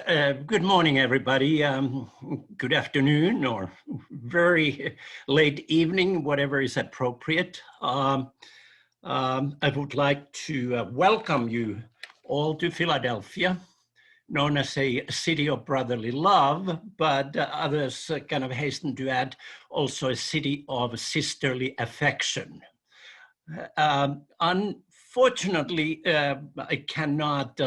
Good morning, everybody. Good afternoon or very late evening, whatever is appropriate. I would like to welcome you all to Philadelphia, known as a city of brotherly love, but others kind of hasten to add also a city of sisterly affection. Unfortunately, I cannot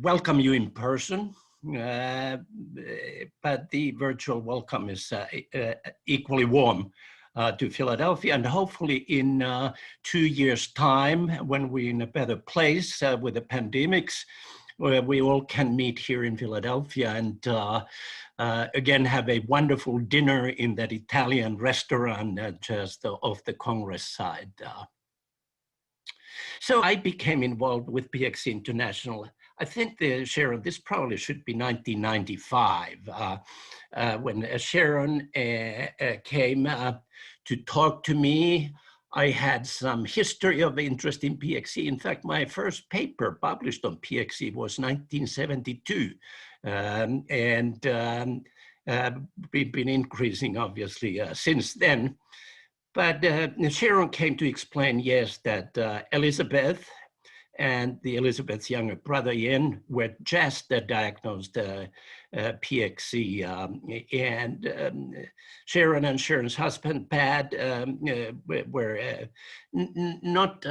welcome you in person, but the virtual welcome is equally warm to Philadelphia, and hopefully in 2 years' time, when we're in a better place with the pandemics, where we all can meet here in Philadelphia and again have a wonderful dinner in that Italian restaurant just off the Congress side. So I became involved with PXC International. I think, Sharon, this probably should be 1995, when Sharon came to talk to me. I had some history of interest in PXC. In fact, my first paper published on PXC was 1972. We've been increasing, obviously, since then. But Sharon came to explain, yes, that Elizabeth and Elizabeth's younger brother, Ian, were just diagnosed PXC. Sharon and Sharon's husband, Pat, were not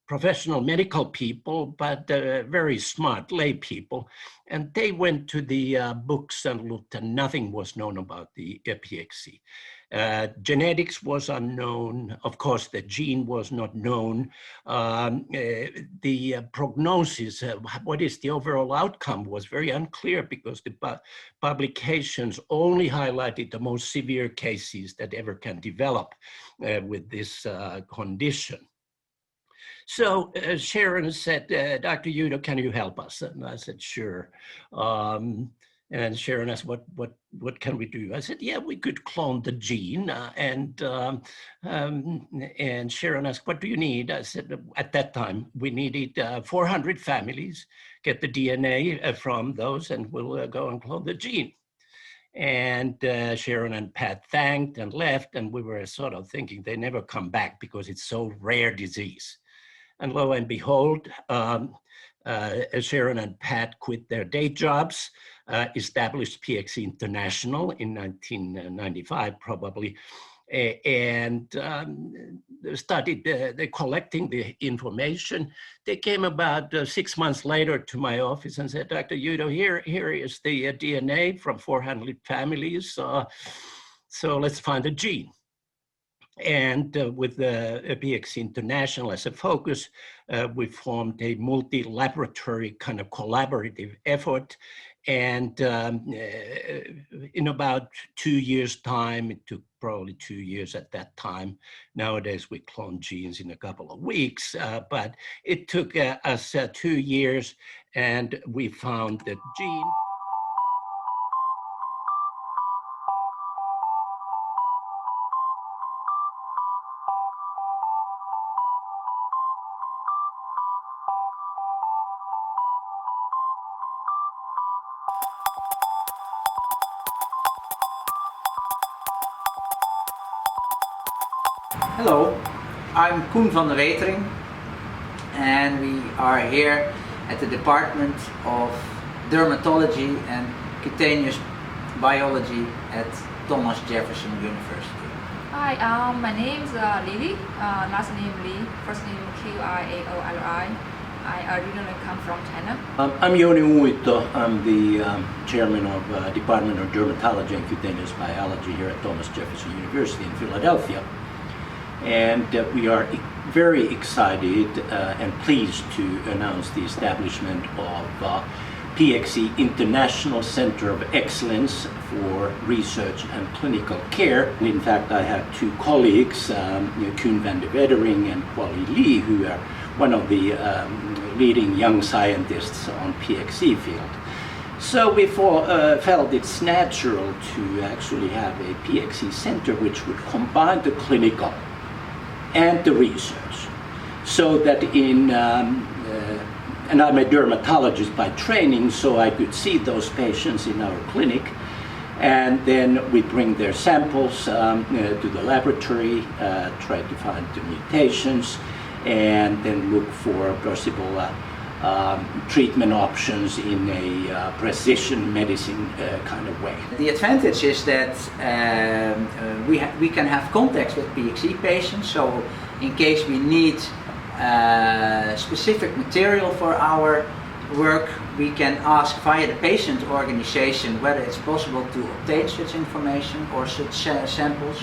professional medical people, but very smart lay people. And they went to the books and looked, and nothing was known about the PXC. Genetics was unknown. Of course, the gene was not known. The prognosis, what is the overall outcome, was very unclear because the publications only highlighted the most severe cases that ever can develop with this condition. So Sharon said, Dr. Uitto, can you help us? And I said, sure. And Sharon asked, what can we do? I said, yeah, we could clone the gene. And Sharon asked, what do you need? I said, at that time, we needed 400 families, get the DNA from those, and we'll go and clone the gene. And Sharon and Pat thanked and left, and we were sort of thinking they never come back because it's so rare disease. And lo and behold, Sharon and Pat quit their day jobs, established PXC International in 1995, probably, and started collecting the information. They came about 6 months later to my office and said, Dr. Uitto, here is the DNA from 400 families, so let's find a gene. And with the PXC International as a focus, we formed a multi-laboratory kind of collaborative effort. And in about 2 years' time, it took probably 2 years at that time. Nowadays, we clone genes in a couple of weeks, but it took us 2 years, and we found the gene. Hello, I'm Koen van der Wetering, and we are here at the Department of Dermatology and Cutaneous Biology at Thomas Jefferson University. Hi, my name is Lily, last name Lee, first name Qiaoli. I originally come from China. I'm Jouni Uitto. I'm the chairman of Department of Dermatology and Cutaneous Biology here at Thomas Jefferson University in Philadelphia. And we are very excited and pleased to announce the establishment of PXC International Center of Excellence for Research and Clinical Care. In fact, I have two colleagues, Koen van der Wetering and Qiaoli Lee, who are one of the leading young scientists on PXC field. So we felt it's natural to actually have a PXC center which would combine the clinical and the research, so that in And I'm a dermatologist by training, so I could see those patients in our clinic. And then we bring their samples to the laboratory, try to find the mutations, and then look for possible treatment options in a precision medicine kind of way. The advantage is that we can have contacts with PXE patients, so in case we need specific material for our work, we can ask via the patient organization whether it's possible to obtain such information or such samples.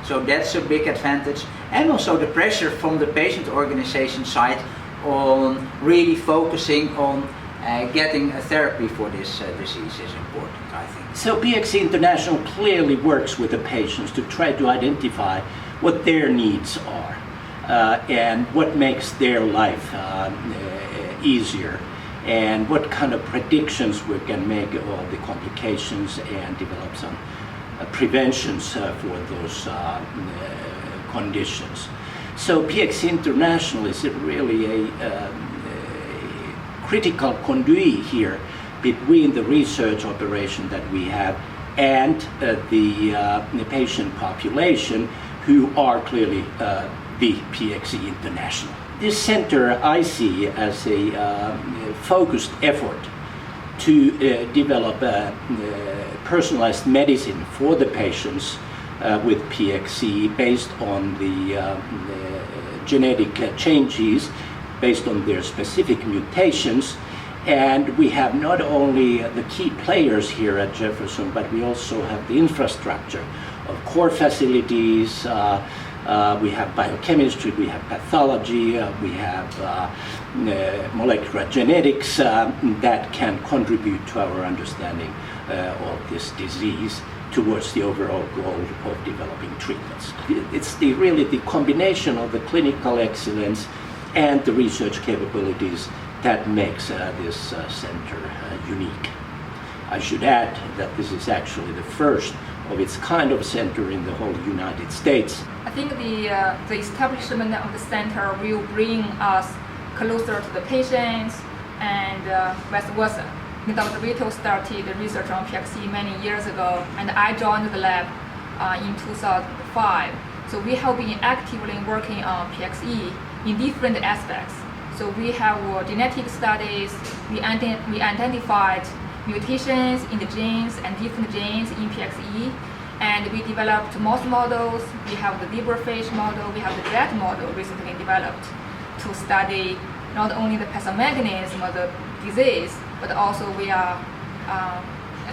So that's a big advantage. And also the pressure from the patient organization side on really focusing on getting a therapy for this disease is important, I think. So PXE International clearly works with the patients to try to identify what their needs are and what makes their life easier, and what kind of predictions we can make of the complications and develop some preventions for those conditions. So PXE International is really a critical conduit here between the research operation that we have and the patient population, who are clearly the PXE International. This center I see as a focused effort to develop personalized medicine for the patients with PXE based on the genetic changes, based on their specific mutations. And we have not only the key players here at Jefferson, but we also have the infrastructure of core facilities. We have biochemistry, we have pathology, we have molecular genetics that can contribute to our understanding of this disease towards the overall goal of developing treatments. It's really the combination of the clinical excellence and the research capabilities that makes this center unique. I should add that this is actually the first of its kind of center in the whole United States. I think the establishment of the center will bring us closer to the patients and vice versa. Dr. Uitto started research on PXE many years ago, and I joined the lab in 2005. So we have been actively working on PXE in different aspects. So we have genetic studies, we identified mutations in the genes and different genes in PXE, and we developed mouse models. We have the zebrafish model, we have the rat model recently developed to study not only the pathomechanism of the disease, but also we are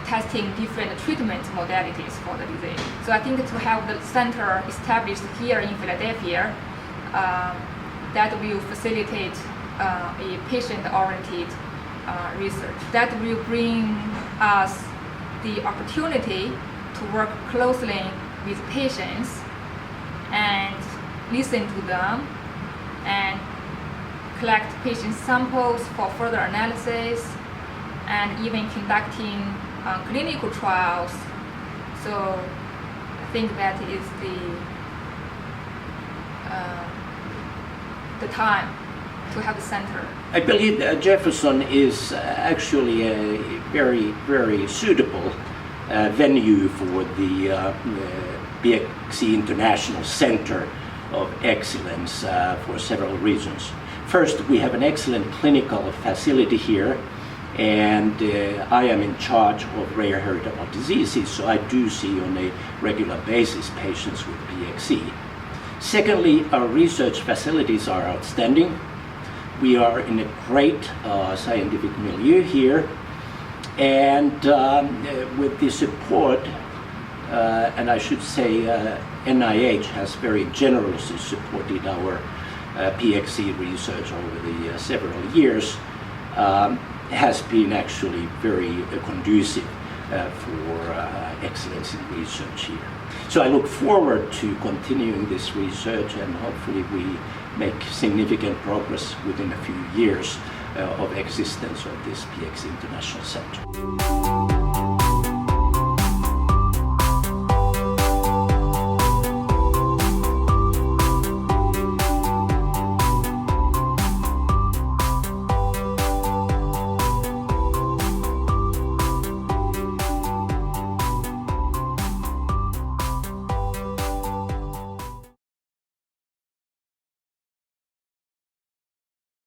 testing different treatment modalities for the disease. So I think to have the center established here in Philadelphia, that will facilitate a patient-oriented research. That will bring us the opportunity to work closely with patients and listen to them and collect patient samples for further analysis and even conducting clinical trials. So I think that is the time to have the center. I believe that Jefferson is actually a very, very suitable venue for the PXE International Center of Excellence for several reasons. First, we have an excellent clinical facility here, and I am in charge of rare heritable diseases, so I do see on a regular basis patients with PXE. Secondly, our research facilities are outstanding. We are in a great scientific milieu here, and with the support, and I should say NIH has very generously supported our PXE research over the several years, has been actually very conducive for excellence in research here. So I look forward to continuing this research, and hopefully we make significant progress within a few years of existence of this PXE International Center.